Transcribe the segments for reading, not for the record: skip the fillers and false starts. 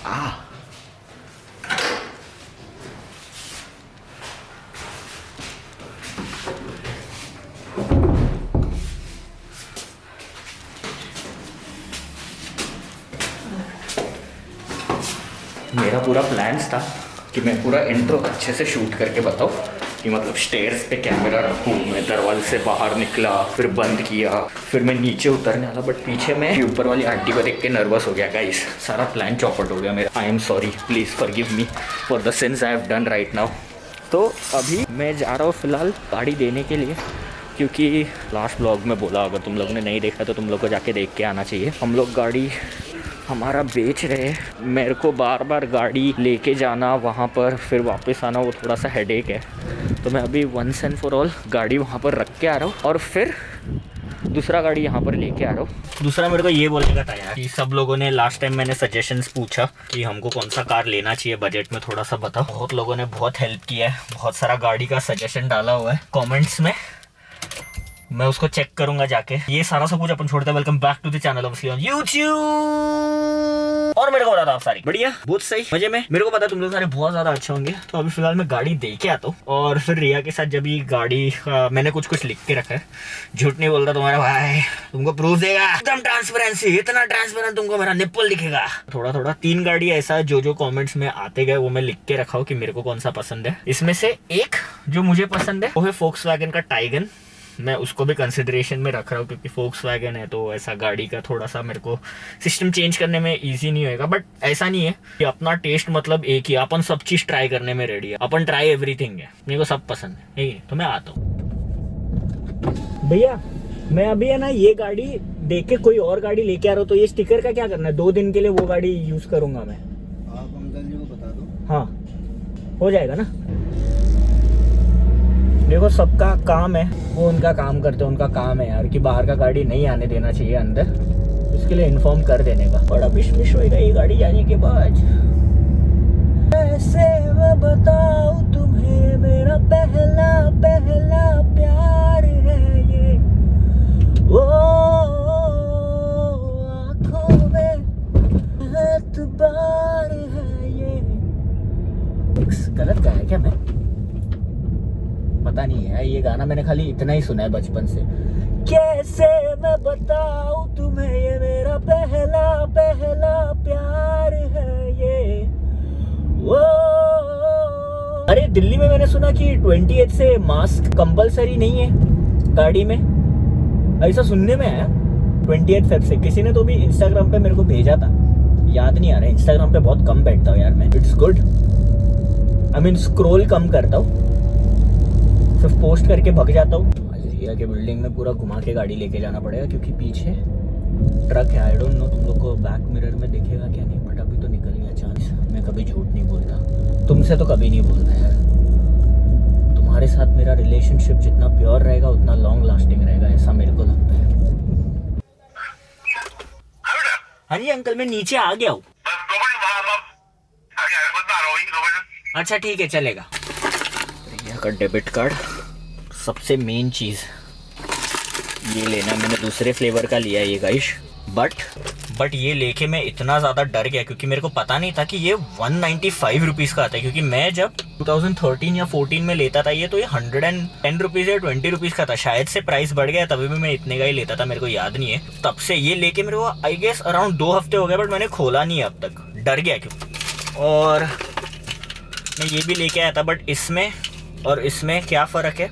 मेरा पूरा प्लान्स था कि मैं पूरा इंट्रो अच्छे से शूट करके बताऊँ कि मतलब स्टेयर्स पे कैमरा रखूँ, मैं दरवाजे से बाहर निकला, फिर बंद किया, फिर मैं नीचे उतरने वाला, बट पीछे मैं ऊपर वाली आंटी को देख के नर्वस हो गया। गाइस, सारा प्लान चौपट हो गया मेरा। I am sorry, please forgive me for the since I have done right now. तो अभी मैं जा रहा हूँ फ़िलहाल गाड़ी देने के लिए, क्योंकि लास्ट ब्लॉग में बोला, अगर तुम लोगों ने नहीं देखा तो तुम लोग को जाके देख के आना चाहिए। हम लोग गाड़ी हमारा बेच रहे हैं। मेरे को बार बार गाड़ी लेके जाना वहाँ पर, फिर वापस आना, वो थोड़ा सा हेडेक है। तो मैं अभी वंस एंड फॉर ऑल गाड़ी वहाँ पर रख के आ रहा हूँ और फिर दूसरा गाड़ी यहाँ पर लेके आ रहा हूँ। दूसरा मेरे को ये बोलने का था यार कि सब लोगों ने लास्ट टाइम मैंने सजेशंस पूछा कि हमको कौन सा कार लेना चाहिए, बजट में थोड़ा सा बताओ। बहुत लोगों ने बहुत हेल्प किया है, बहुत सारा गाड़ी का सजेशन डाला हुआ है कमेंट्स में। मैं उसको चेक करूंगा जाके। ये सारा सब कुछ अपन छोड़ते हैं। Welcome back to the channel obviously on YouTube. और मेरे को बता था आप सारी बढ़िया, बहुत सही, मजे में। मेरे को पता तुम लोग सारे बहुत ज्यादा अच्छे होंगे। तो अभी फिलहाल मैं गाड़ी दे के आता हूँ और फिर रिया के साथ जब ये गाड़ी मैंने कुछ लिख के रखा है, झूठ नहीं बोलता तुम्हारा भाई, तुमको प्रूफ देगा एकदम ट्रांसपेरेंसी, इतना ट्रांसपेरेंट तुमको मेरा निप्पल दिखेगा। थोड़ा थोड़ा 3 गाड़ी ऐसा जो कॉमेंट्स में आते गए वो मैं लिख के रखा हूँ कि मेरे को कौन सा पसंद है। इसमें से एक जो मुझे पसंद है वो है Volkswagen का टाइगन। मैं उसको भी कंसिडरेशन में रख रहा हूँ क्योंकि Volkswagen है तो ऐसा गाड़ी का थोड़ा सा मेरे को सिस्टम चेंज करने में इजी नहीं होएगा। बट ऐसा नहीं है कि अपना टेस्ट मतलब एक ही, अपन सब चीज़ ट्राई करने में रेडी है, अपन ट्राई एवरीथिंग है, मेरे को सब पसंद है। ठीक है, तो मैं आता हूँ। भैया मैं अभी है ना ये गाड़ी देख के कोई और गाड़ी लेके आ रहा हूँ, तो ये स्टिकर का क्या करना है? 2 दिन के लिए वो गाड़ी यूज करूंगा मैं। आप अंकल जी को बता दो। हाँ हो जाएगा ना। देखो सबका काम है, वो उनका काम करते हैं, उनका काम है यार कि बाहर का गाड़ी नहीं आने देना चाहिए अंदर, इसके लिए इन्फॉर्म कर देने का। बड़ा विश होएगा ये गाड़ी जाने के बाद। ऐसे मैं बताऊं तुम्हें, मेरा पहला प्यार है ये, ओ आँखों में एतबार है ये। गलत गाया क्या मैं? पता नहीं है, ये गाना मैंने खाली इतना ही सुना है बचपन से। कैसे मैं बताऊं तुम्हें, ये मेरा पहला प्यार है ये, वो। अरे दिल्ली में मैंने सुना कि 28 से मास्क कंपलसरी नहीं है गाड़ी में, ऐसा सुनने में आया। 28 फेब से किसी ने तो भी इंस्टाग्राम पे मेरे को भेजा था, याद नहीं आ रहा है। इंस्टाग्राम पे बहुत कम बैठता हूँ यार मैं। It's good, I mean scroll कम करता हूँ, सिर्फ पोस्ट करके भग जाता हूँ। रिया के बिल्डिंग में पूरा घुमा के गाड़ी लेके जाना पड़ेगा क्योंकि पीछे ट्रक है। आई डोंट नो तुम लोग को बैक मिरर में दिखेगा क्या नहीं, बट अभी तो निकल गया चांस। मैं कभी झूठ नहीं बोलता, तुमसे तो कभी नहीं बोलता यार। तुम्हारे साथ मेरा रिलेशनशिप जितना प्योर रहेगा उतना लॉन्ग लास्टिंग रहेगा, ऐसा मेरे को लगता है। हाँ जी अंकल, मैं नीचे आ गया हूँ। अच्छा ठीक है, चलेगा। का डेबिट कार्ड सबसे मेन चीज़ ये लेना। मैंने दूसरे फ्लेवर का लिया है ये गाइस, बट ये लेके मैं इतना ज़्यादा डर गया क्योंकि मेरे को पता नहीं था कि ये 195 रुपीज़ का आता है। क्योंकि मैं जब 2013 या 14 में लेता था ये, तो ये 110 रुपीज़ या 20 रुपीज़ का था। शायद से प्राइस बढ़ गया, तभी भी मैं इतने का ही लेता था, मेरे को याद नहीं है। तब से ये लेके मेरे को आई गेस अराउंड 2 हफ्ते हो गए, बट मैंने खोला नहीं है अब तक, डर गया क्यों। और मैं ये भी लेके आया था, बट इसमें और इसमें क्या फ़र्क है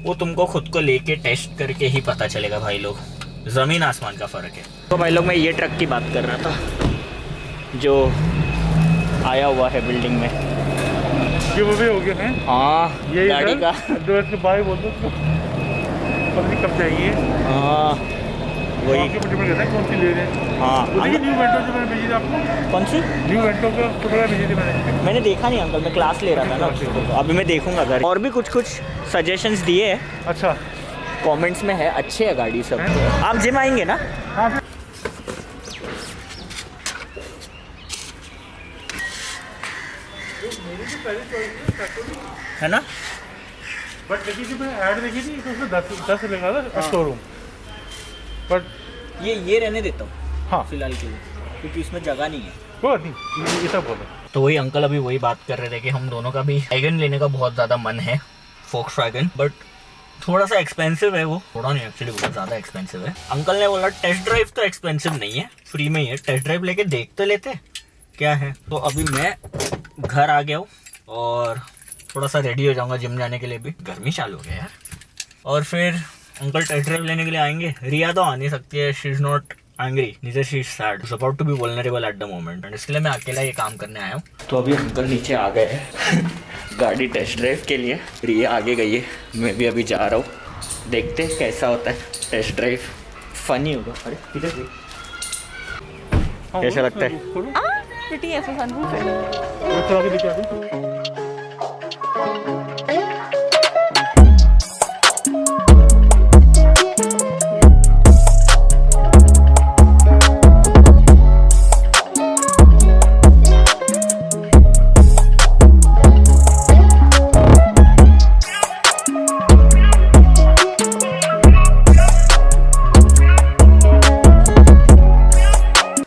वो तुमको खुद को लेके टेस्ट करके ही पता चलेगा भाई लोग, ज़मीन आसमान का फ़र्क है। तो भाई लोग मैं ये ट्रक की बात कर रहा था जो आया हुआ है बिल्डिंग में। ये वो भी हो गया है। हाँ ये गाड़ी का जो इसके बाहर बोल दो पता कब चाहिए। हाँ वही कौन सी ले रहे हैं। हाँ न्यू वेंटो जो मैंने भेजी थी आपको। कौन सी न्यू वेंटो का फोटो भेजी थी मैंने देखा नहीं अंकल, मैं क्लास ले रहा था ना, तो अभी मैं देखूंगा घर। और भी कुछ सजेशंस दिए हैं, अच्छा कमेंट्स में है, अच्छे है गाड़ी सब। आप जिम आएंगे ना? हाँ है ना। बट देखी थी मैं ऐड देखी थी तो उसमें 10 लगा था शोरूम। बट ये रहने देता हूँ हाँ फिलहाल के लिए, क्योंकि इसमें जगह नहीं है। कोई बात नहीं, ये सब बोलो। तो वही अंकल अभी वही बात कर रहे थे कि हम दोनों का भी वैगन लेने का बहुत ज़्यादा मन है, फोक्सवैगन, बट थोड़ा सा एक्सपेंसिव है वो, थोड़ा नहीं एक्चुअली बहुत ज़्यादा एक्सपेंसिव है। अंकल ने बोला टेस्ट ड्राइव तो एक्सपेंसिव नहीं है, फ्री में ही है, टेस्ट ड्राइव लेके देख तो लेते क्या है। तो अभी मैं घर आ गया हूँ और थोड़ा सा रेडी हो जाऊँगा जिम जाने के लिए, भी गर्मी चालू हो गया यार। और फिर अंकल टेस्ट ड्राइव लेने के लिए आएंगे। रिया तो आ नहीं सकती है, she is not angry, neither she is sad, is about to be vulnerable at the moment, and इसलिए मैं अकेला ये काम करने आया हूँ। तो अभी अंकल नीचे आ गए हैं गाड़ी टेस्ट ड्राइव के लिए, रिया आगे गई है, मैं भी अभी जा रहा हूँ, देखते हैं कैसा होता है टेस्ट ड्राइव, फनी होगा। अरे किधर गई, कैसा लगता है? प्रिटी ऐसा सनरूफ है। मैं चला के दिखा दूं।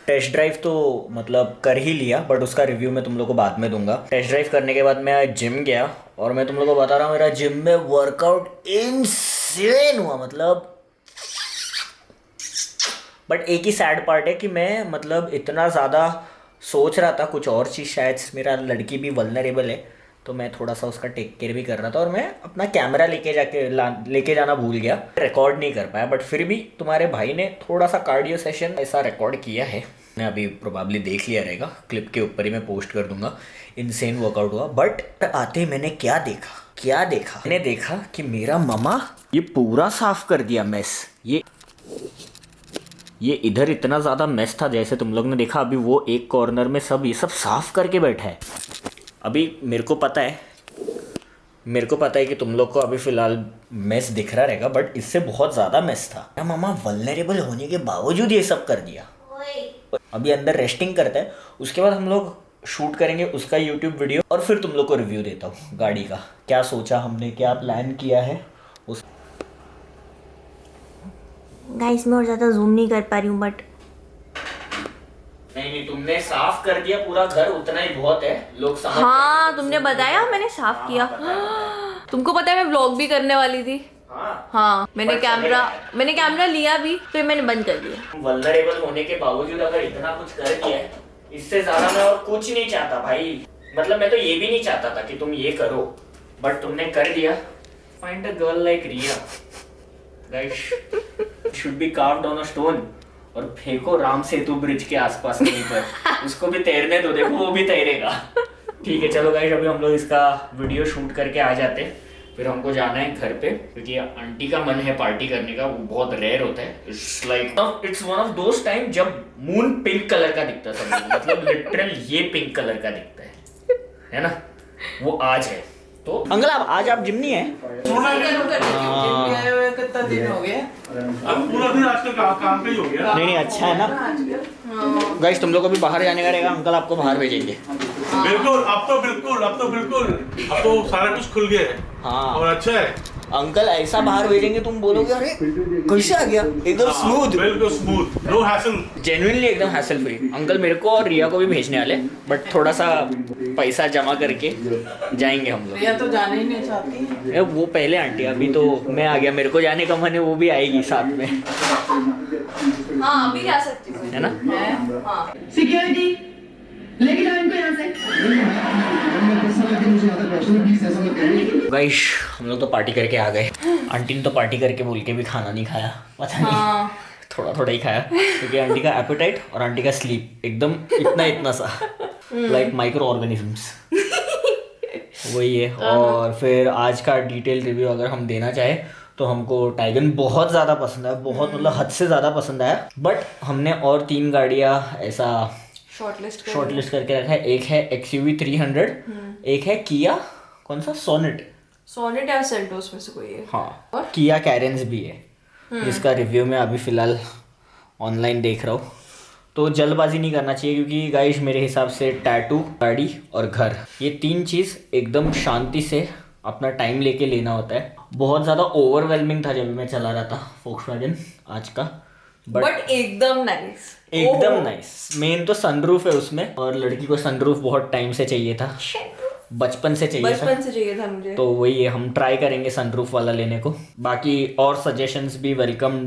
टेस्ट ड्राइव तो मतलब कर ही लिया, बट उसका रिव्यू मैं तुम लोग को बाद में दूंगा। टेस्ट ड्राइव करने के बाद मैं जिम गया और मैं तुम लोग को बता रहा हूँ मेरा जिम में वर्कआउट इनसेन हुआ, मतलब। बट एक ही सैड पार्ट है कि मैं मतलब इतना ज़्यादा सोच रहा था कुछ और चीज़, शायद मेरा लड़की भी वल्नरेबल है तो मैं थोड़ा सा उसका टेक केयर भी कर रहा था, और मैं अपना कैमरा लेके जाना भूल गया, रिकॉर्ड नहीं कर पाया। बट फिर भी तुम्हारे भाई ने थोड़ा सा कार्डियो सेशन ऐसा रिकॉर्ड किया है, मैं अभी प्रोबेबली देख लिया रहेगा, क्लिप के ऊपर ही मैं पोस्ट कर दूंगा। इनसेन वर्कआउट हुआ। बट आते ही मैंने क्या देखा, मैंने देखा कि मेरा मामा ये पूरा साफ कर दिया मेस। ये इधर इतना ज़्यादा मेस था, जैसे तुम लोग ने देखा अभी वो एक कॉर्नर में सब ये सब साफ करके बैठा है। अभी मेरे को पता है कि तुम लोग को अभी फ़िलहाल मेस दिख रहा रहेगा, बट इससे बहुत ज़्यादा मेस था। मेरा मामा वल्नरेबल होने के बावजूद ये सब कर दिया। अभी अंदर रेस्टिंग करता है, उसके बाद हम लोग शूट करेंगे उसका यूट्यूब वीडियो, और फिर तुम लोग को रिव्यू देता हूँ गाड़ी का, क्या सोचा हमने, क्या प्लान किया है उस। गाइस मैं और ज़्यादा जूम नहीं कर पा रही हूँ, बट नहीं, तुमने साफ कर दिया पूरा घर, उतना ही बहुत है, लोग समझ। हाँ तुमने बताया मैंने साफ किया। तुमको पता है मैं व्लॉग भी करने वाली थी। हाँ मैंने कैमरा लिया भी, फिर मैंने बंद कर दिया। वल्नरेबल होने के बावजूद अगर इतना कुछ कर दिया है, इससे ज्यादा मैं और कुछ नहीं चाहता भाई। मतलब मैं तो ये भी नहीं चाहता था कि तुम ये करो, बट तुमने कर दिया। Find a girl like Riya guys, should be carved on a stone, और फेंको राम सेतु ब्रिज के आसपास कहीं पर, उसको भी तैरने दो, देखो वो भी तैरेगा। ठीक है चलो गाइस, अभी हम लोग इसका वीडियो शूट करके आ जाते हैं, फिर हमको जाना है घर पे, क्योंकि आंटी का मन है पार्टी करने का, वो बहुत रेयर होता है। It's one of those time जब मून पिंक कलर का दिखता है सब, मतलब लिटरल ये पिंक कलर का दिखता है ना, वो आज है। तो अंकल आज आप जिम नहीं है? कितना दिन हो गया? अब पूरा दिन आजकल काम पे ही हो गया। नहीं अच्छा है ना गाइस, तुम लोग को भी बाहर जाने का रहेगा, अंकल आपको बाहर भेजेंगे। बिल्कुल, अब तो सारा कुछ खुल गया है। हाँ और अच्छा है। अंकल ऐसा बाहर भेजेंगे तुम बोलोगे अरे कैसे आ गया, एकदम स्मूथ, बिल्कुल स्मूथ, नो हैसल, जेन्युइनली एकदम हैसल फ्री। अंकल मेरे को और रिया को भी भेजने वाले, बट थोड़ा सा पैसा जमा करके जाएंगे हम लोग। रिया तो जाने ही नहीं चाहती। वो पहले आंटी, अभी तो मैं आ गया, मेरे को जाने का मन है, वो भी आएगी साथ में। हाँ अभी जा सकती हूँ, है ना? हाँ सिक्योरिटी लेके जाओ इनको यहाँ से। गाइस हम लोग तो पार्टी करके आ गए। आंटी ने तो पार्टी करके बोल के भी खाना नहीं खाया, पता नहीं थोड़ा ही खाया, क्योंकि आंटी का एपेटाइट और आंटी का स्लीप एकदम इतना सा लाइक माइक्रो ऑर्गेनिजम्स वही है। और फिर आज का डिटेल रिव्यू अगर हम देना चाहे तो हमको टाइगन बहुत ज़्यादा पसंद है, बहुत मतलब हद से ज़्यादा पसंद आया। बट हमने और 3 गाड़ियाँ ऐसा शॉर्टलिस्ट करके रखा है। एक है XUV 300, एक है किया कौन सा सोनेट या सेल्टोस में से कोई है। हाँ और किया कैरेंस भी है, जिसका रिव्यू मैं अभी फ़िलहाल ऑनलाइन देख रहा हूँ। तो जल्दबाजी नहीं करना चाहिए, क्योंकि गाइस मेरे हिसाब से टैटू, गाड़ी और घर, ये 3 चीज़ एकदम शांति से अपना टाइम लेके लेना होता है। बहुत ज़्यादा ओवरवेलमिंग था जब मैं चला रहा था फोक्सवैगन आज का, बट एकदम नाइस, एकदम नाइस। मेन तो सनरूफ है उसमें, और लड़की को सनरूफ बहुत टाइम से चाहिए था, बचपन से चाहिए था। बचपन से चाहिए था मुझे। तो वही है, हम ट्राई करेंगे सनरूफ वाला लेने को। बाकी और सजेशंस भी वेलकम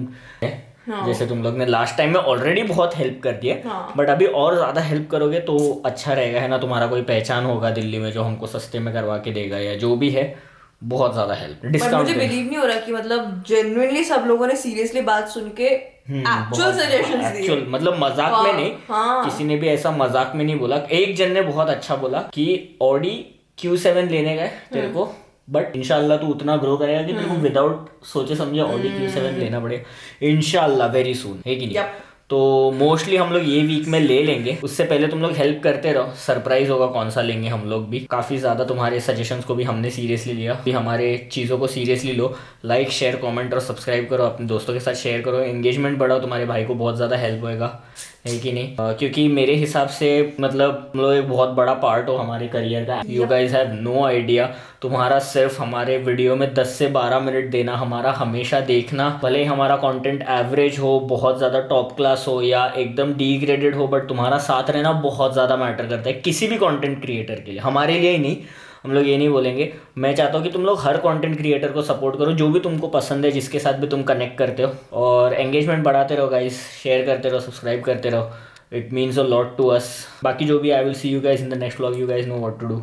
है। हाँ। जैसे तुम लोग ने लास्ट टाइम में ऑलरेडी बहुत हेल्प कर दिया, हाँ। बट अभी और ज़्यादा हेल्प करोगे तो अच्छा रहेगा, है ना। तुम्हारा कोई पहचान होगा दिल्ली में जो हमको सस्ते में करवा के देगा, या जो भी है, बहुत ज़्यादा हेल्प, पर डिस्काउंट। मुझे बिलीव नहीं हो रहा कि मतलब जेन्युइनली सब लोगों ने सीरियसली बात सुन के एक्चुअल सजेशंस दिए। एक्चुअल मतलब मजाक में नहीं, हाँ। किसी ने भी ऐसा मजाक में नहीं बोला। एक जन ने बहुत अच्छा बोला कि ऑडी Q7 लेने गए तेरे को, बट इंशाल्लाह तू उतना ग्रो करेगा कि तेरे को विदाउट सोचे समझे ऑडी Q7 लेना पड़ेगा इंशाल्लाह वेरी सून, है कि नहीं। Yep. तो मोस्टली हम लोग ये वीक में ले लेंगे, उससे पहले तुम लोग हेल्प करते रहो, सरप्राइज होगा कौन सा लेंगे हम लोग भी। काफ़ी ज़्यादा तुम्हारे सजेशंस को भी हमने सीरियसली लिया, भी हमारे चीज़ों को सीरियसली लो। लाइक शेयर कमेंट और सब्सक्राइब करो, अपने दोस्तों के साथ शेयर करो, एंगेजमेंट बढ़ाओ, तुम्हारे भाई को बहुत ज़्यादा हेल्प होएगा, है कि नहीं। क्योंकि मेरे हिसाब से मतलब हम लोग एक बहुत बड़ा पार्ट हो हमारे करियर का। You guys have no idea, तुम्हारा सिर्फ हमारे वीडियो में 10 से 12 मिनट देना, हमारा हमेशा देखना, भले ही हमारा कंटेंट एवरेज हो, बहुत ज़्यादा टॉप क्लास हो या एकदम डिग्रेडेड हो, बट तुम्हारा साथ रहना बहुत ज़्यादा मैटर करता है किसी भी कंटेंट क्रिएटर के लिए, हमारे लिए ही नहीं। हम लोग ये नहीं बोलेंगे, मैं चाहता हूँ कि तुम लोग हर कंटेंट क्रिएटर को सपोर्ट करो, जो भी तुमको पसंद है, जिसके साथ भी तुम कनेक्ट करते हो, और एंगेजमेंट बढ़ाते रहो गाइस, शेयर करते रहो, सब्सक्राइब करते रहो, it means a lot to us. बाकी जो भी, I will see you guys in the next vlog, you guys know what to do,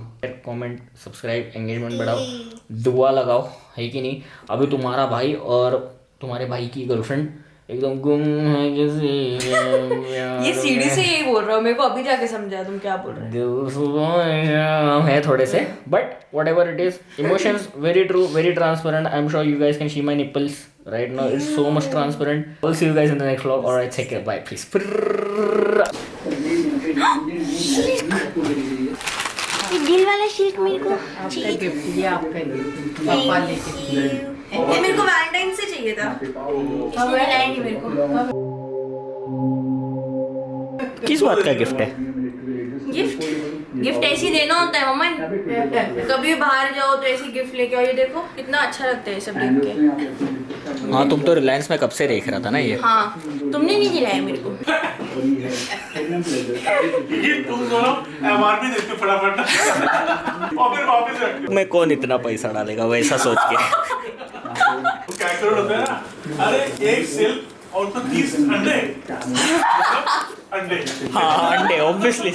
comment, subscribe, engagement बढ़ाओ, दुआ लगाओ, है कि नहीं। अभी तुम्हारा भाई और तुम्हारे भाई की गर्लफ्रेंड एकदम गुम है ये सीढ़ी से यही बोल रहा हूँ, मेरे को अभी जाके समझा तुम क्या बोल रहे हो। है थोड़े से, but what ever it is, emotions very true, very transparent. I am sure you guys can see my nipples right now, it's so much transparent. We'll see you guys in the next vlog. Alright, take care, bye, peace. दिल वाला शिल्क मेरे को आपका gift, ये आपका gift पापा लेके ये मेरे को वैलेंटाइन से चाहिए था, अब मिला नहीं मेरे को। किस बात का गिफ्ट है? गिफ्ट ऐसे ही देना होता है मम्मा, कभी बाहर जाओ तो ऐसी गिफ्ट लेके आओ। ये देखो कितना अच्छा लगता है ये सब देख के। हाँ, तुम तो रिलायंस में कब से देख रहा था ना ये। हाँ, तुमने नहीं दिलाया मेरे को। ये तुम दोनों MRP देख के फटाफट और फिर वापस रख दो। मैं कौन इतना पैसा डालेगा वैसा सोच के। क्या करोड़ होता है ना, अरे एक सिल्क और तो 30 अंडे, अंडे। हाँ, अंडे ऑब्वियसली।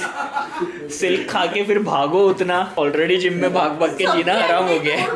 सिल्क खा के फिर भागो उतना, ऑलरेडी जिम में भाग भाग के जीना आराम हो गया है।